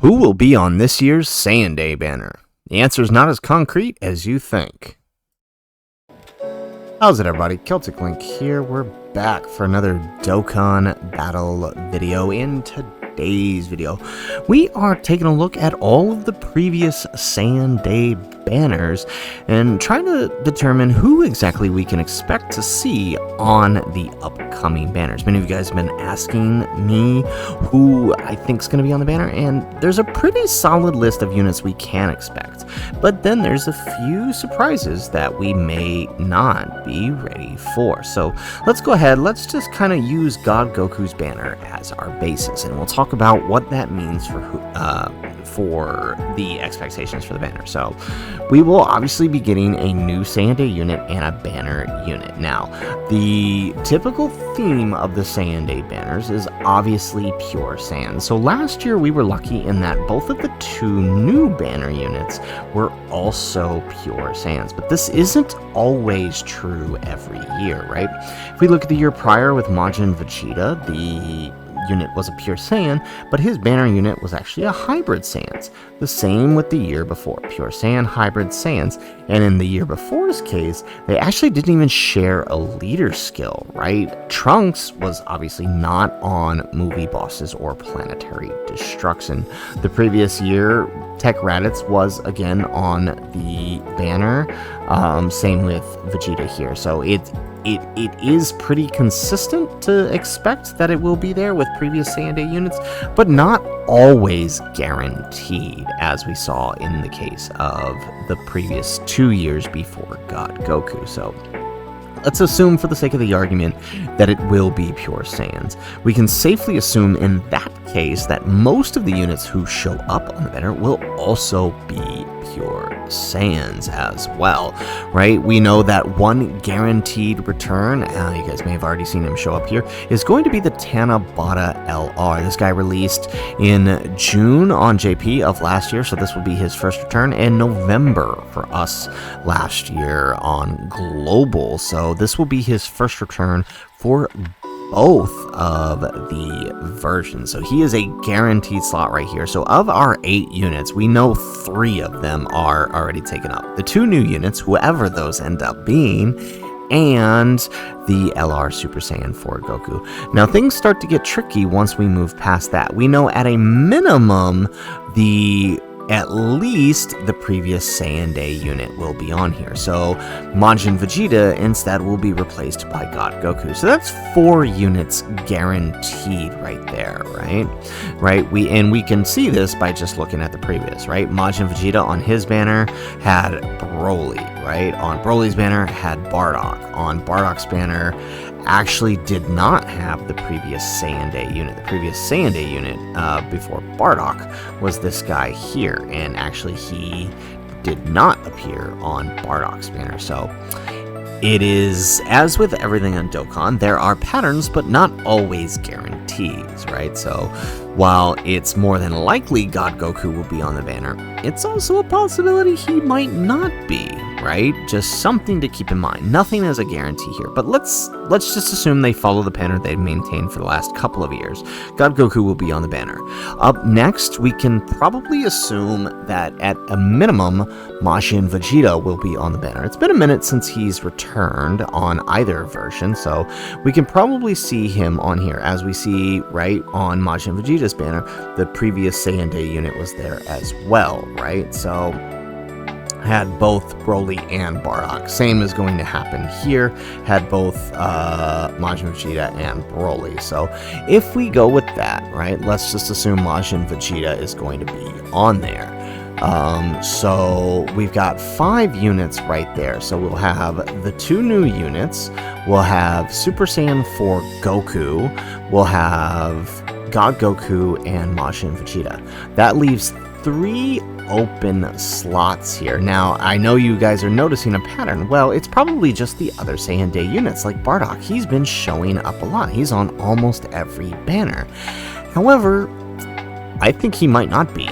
Who will be on this year's Saiyan Day banner? The answer is not as concrete as you think. How's it, everybody? Celtic Link here. We're back for another Dokkan battle video. In today's video, we are taking a look at all of the previous Saiyan Day banners and trying to determine who exactly we can expect to see on the upcoming banners. Many of you guys have been asking me who I think is going to be on the banner, and there's a pretty solid list of units we can expect. But then there's a few surprises that we may not be ready for. So let's go ahead, let's just kind of use God Goku's banner as our basis, and we'll talk about what that means for the expectations for the banner. So we will obviously be getting a new Saiyan Day unit and a banner unit. Now, the typical theme of the Saiyan Day banners is obviously pure Saiyan. So last year we were lucky in that both of the two new banner units were also pure Saiyans, but this isn't always true every year, right? If we look at the year prior with Majin Vegeta, the unit was a pure Saiyan, but his banner unit was actually a hybrid Saiyans. The same with the year before, pure Saiyan, hybrid Saiyans, and in the year before's case, they actually didn't even share a leader skill, right? Trunks was obviously not on movie bosses or planetary destruction. The previous year, Tech Raditz was again on the banner, same with Vegeta here, so it is pretty consistent to expect that it will be there with previous Saiyan Day units, but not always guaranteed, as we saw in the case of the previous 2 years before God Goku. So let's assume, for the sake of the argument, that it will be pure Saiyans. We can safely assume in that case that most of the units who show up on the banner will also be pure Saiyans as well, right? We know that one guaranteed return, you guys may have already seen him show up here, is going to be the Tanabata LR. This guy released in June on JP of last year, so this will be his first return, and November for us last year on Global. So this will be his first return for both of the versions. So he is a guaranteed slot right here. So of our 8 units, we know 3 of them are already taken up. The 2 new units, whoever those end up being, and the LR Super Saiyan 4 Goku. Now things start to get tricky once we move past that. We know at a minimum at least the previous Saiyan Day unit will be on here. So Majin Vegeta instead will be replaced by God Goku. So that's 4 units guaranteed right there, right? We can see this by just looking at the previous, right? Majin Vegeta on his banner had Broly, right? On Broly's banner had Bardock. On Bardock's banner actually did not have the previous Saiyan Day unit. The previous Saiyan Day unit before Bardock was this guy here, and actually he did not appear on Bardock's banner. So it is, as with everything on Dokkan, there are patterns, but not always guarantees, right? So while it's more than likely God Goku will be on the banner, it's also a possibility he might not be, right? Just something to keep in mind. Nothing is a guarantee here, but let's just assume they follow the pattern they've maintained for the last couple of years. God Goku will be on the banner. Up next, we can probably assume that at a minimum, Majin Vegeta will be on the banner. It's been a minute since he's returned on either version, so we can probably see him on here. As we see right on Majin Vegeta's banner, the previous Saiyan Day unit was there as well, right? So had both Broly and Bardock. Same is going to happen here. Had both Majin Vegeta and Broly. So if we go with that, right, let's just assume Majin Vegeta is going to be on there. So we've got 5 units right there. So we'll have the 2 new units. We'll have Super Saiyan 4 Goku. We'll have God Goku and Majin Vegeta. That leaves 3 open slots here. Now, I know you guys are noticing a pattern. Well, it's probably just the other Saiyan Day units, like Bardock. He's been showing up a lot. He's on almost every banner. However, I think he might not be.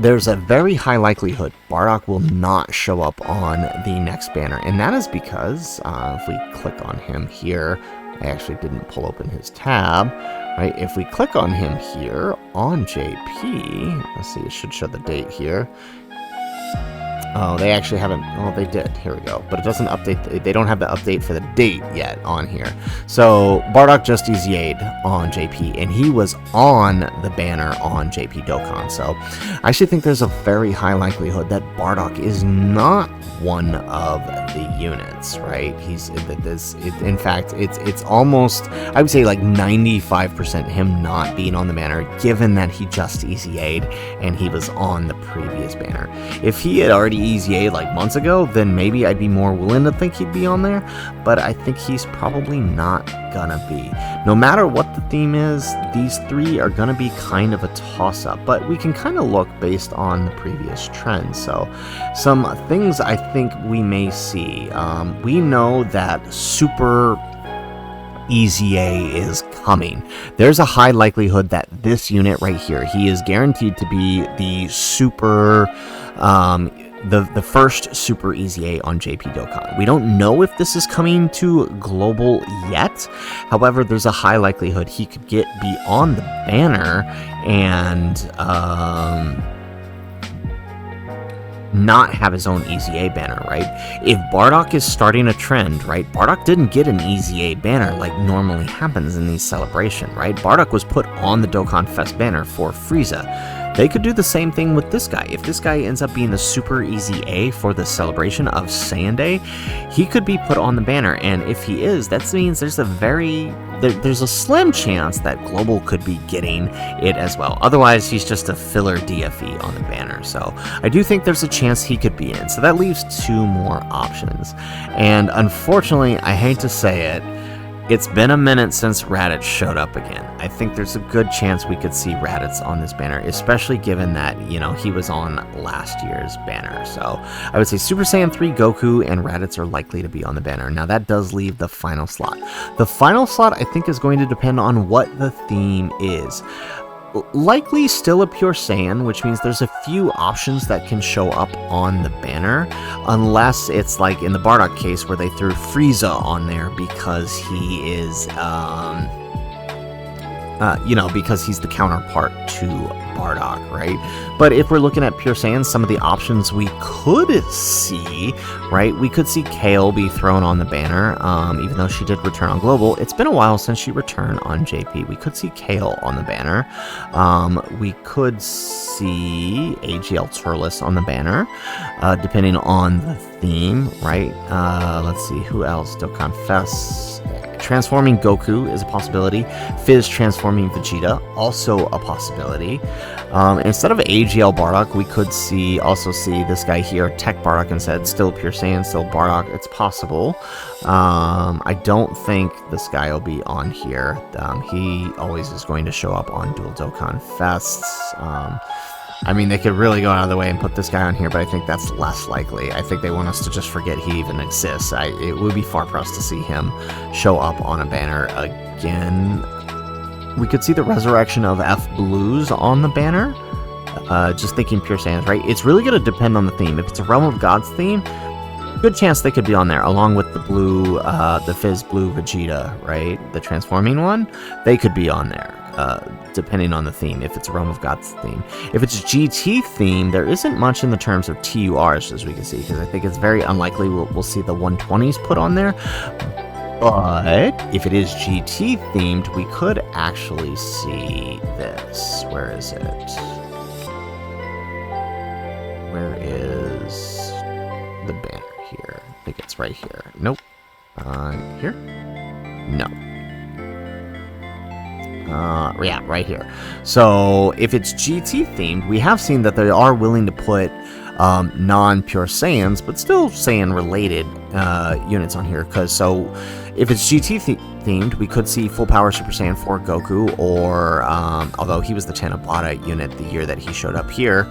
There's a very high likelihood Bardock will not show up on the next banner, and that is because, if we click on him here, I actually didn't pull open his tab, right? If we click on him here on JP, let's see, it should show the date here. Oh, they actually haven't. Oh, they did. Here we go. But it doesn't update. They don't have the update for the date yet on here. So Bardock just EZA'd on JP, and he was on the banner on JP Dokkan. So I actually think there's a very high likelihood that Bardock is not one of the units, right? In fact, it's almost, I would say like 95% him not being on the banner, given that he just EZA'd and he was on the previous banner. If he had already EZA'd like months ago, then maybe I'd be more willing to think he'd be on there, but I think he's probably not gonna be. No matter what the theme is, these three are gonna be kind of a toss-up, but we can kind of look based on the previous trends. So some things I think we may see. We know that Super EZA is coming. There's a high likelihood that this unit right here, he is guaranteed to be the super the first Super EZA on JP Dokkan. We don't know if this is coming to global yet. However, there's a high likelihood he could be on the banner and not have his own EZA banner, right? If Bardock is starting a trend, right? Bardock didn't get an EZA banner like normally happens in these celebrations, right? Bardock was put on the Dokkan Fest banner for Frieza. They could do the same thing with this guy. If this guy ends up being the Super EZA for the celebration of Saiyan Day, he could be put on the banner, and if he is, that means there's a slim chance that Global could be getting it as well. Otherwise, he's just a filler DFE on the banner. So I do think there's a chance he could be in. So that leaves two more options. And unfortunately, I hate to say it, it's been a minute since Raditz showed up again. I think there's a good chance we could see Raditz on this banner, especially given that, you know, he was on last year's banner. So I would say Super Saiyan 3, Goku, and Raditz are likely to be on the banner. Now that does leave the final slot. The final slot, I think, is going to depend on what the theme is. Likely still a pure Saiyan, which means there's a few options that can show up on the banner, unless it's like in the Bardock case where they threw Frieza on there because he is, because he's the counterpart to Bardock, right? But if we're looking at pure Saiyan, some of the options we could see, right? We could see Kale be thrown on the banner, even though she did return on Global. It's been a while since she returned on JP. We could see Kale on the banner. We could see AGL Turles on the banner, depending on the theme, right? Let's see, who else? Dokkan Fest. Transforming Goku is a possibility. Fizz transforming Vegeta, also a possibility. Instead of AGL Bardock, we could also see this guy here, Tech Bardock instead. Still pure Saiyan, still Bardock. It's possible. I don't think this guy will be on here. He always is going to show up on Dual Dokkan Fests. I mean, they could really go out of the way and put this guy on here, but I think that's less likely. I think they want us to just forget he even exists. It would be far for us to see him show up on a banner again. We could see the resurrection of F Blues on the banner. Just thinking pure Saiyans, right? It's really going to depend on the theme. If it's a Realm of Gods theme, good chance they could be on there, along with the blue, the Fizz Blue Vegeta, right? The transforming one, they could be on there. Depending on the theme, if it's a Realm of Gods theme. If it's a GT theme, there isn't much in the terms of TURs, as we can see, because I think it's very unlikely we'll see the 120s put on there. But if it is GT themed, we could actually see this. Where is it? Where is the banner here? I think it's right here. Nope. Here? No. Yeah, right here. So if it's GT themed, we have seen that they are willing to put non-pure Saiyans, but still Saiyan related units on here. So if it's GT themed, we could see full power Super Saiyan 4 Goku, or although he was the Tanabata unit the year that he showed up here,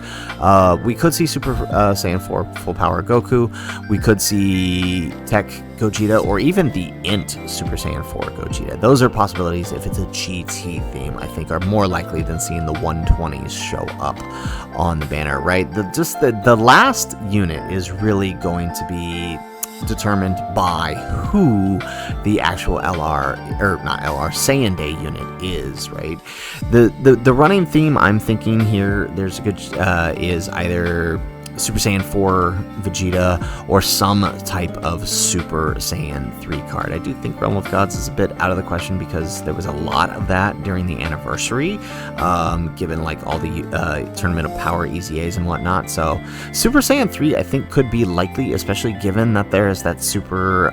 we could see Super Saiyan 4 full power Goku. We could see Tech Gogeta, or even the Int Super Saiyan 4 Gogeta. Those are possibilities if it's a GT theme, I think, are more likely than seeing the 120s show up on the banner, right? The last unit is really going to be determined by who the actual Saiyan Day unit is, right? The running theme I'm thinking here, there's a good is either Super Saiyan 4 Vegeta or some type of Super Saiyan 3 card. I do think Realm of Gods is a bit out of the question because there was a lot of that during the anniversary, given like all the Tournament of Power EZAs and whatnot. So Super Saiyan 3 I think could be likely, especially given that there's that Super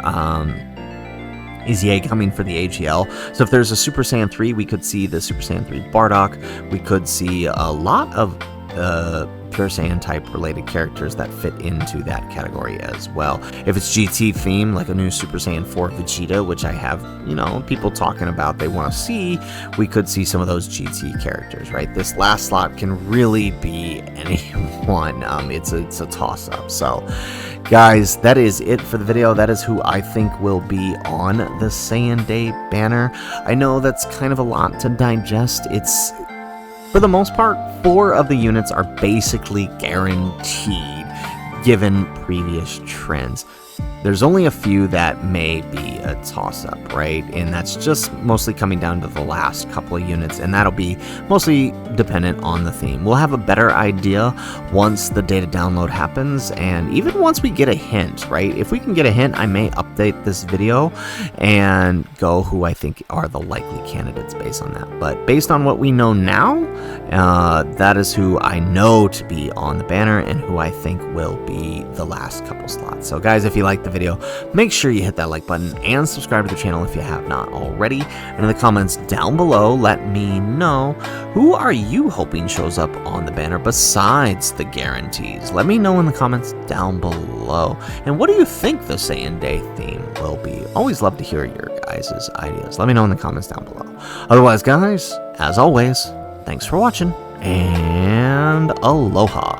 EZA coming for the AGL. So if there's a Super Saiyan 3, we could see the Super Saiyan 3 Bardock. We could see a lot of Pure Saiyan type related characters that fit into that category as well. If it's GT theme, like a new Super Saiyan 4 Vegeta, which I have, you know, people talking about they want to see, we could see some of those GT characters, right? This last slot can really be anyone. It's a toss-up. So guys, that is it for the video. That is who I think will be on the Saiyan Day banner. I know that's kind of a lot to digest. It's, for the most part, 4 of the units are basically guaranteed, given previous trends. There's only a few that may be a toss-up, right? And that's just mostly coming down to the last couple of units, and that'll be mostly dependent on the theme. We'll have a better idea once the data download happens, and even once we get a hint, right? If we can get a hint, I may update this video and go who I think are the likely candidates based on that. But based on what we know now, that is who I know to be on the banner and who I think will be the last couple slots. So guys, if you like the video, make sure you hit that like button and subscribe to the channel if you have not already. And in the comments down below, let me know, who are you hoping shows up on the banner besides the guarantees? Let me know in the comments down below. And what do you think the Saiyan Day theme will be? Always love to hear your guys' ideas. Let me know in the comments down below. Otherwise, guys, as always, thanks for watching, and aloha.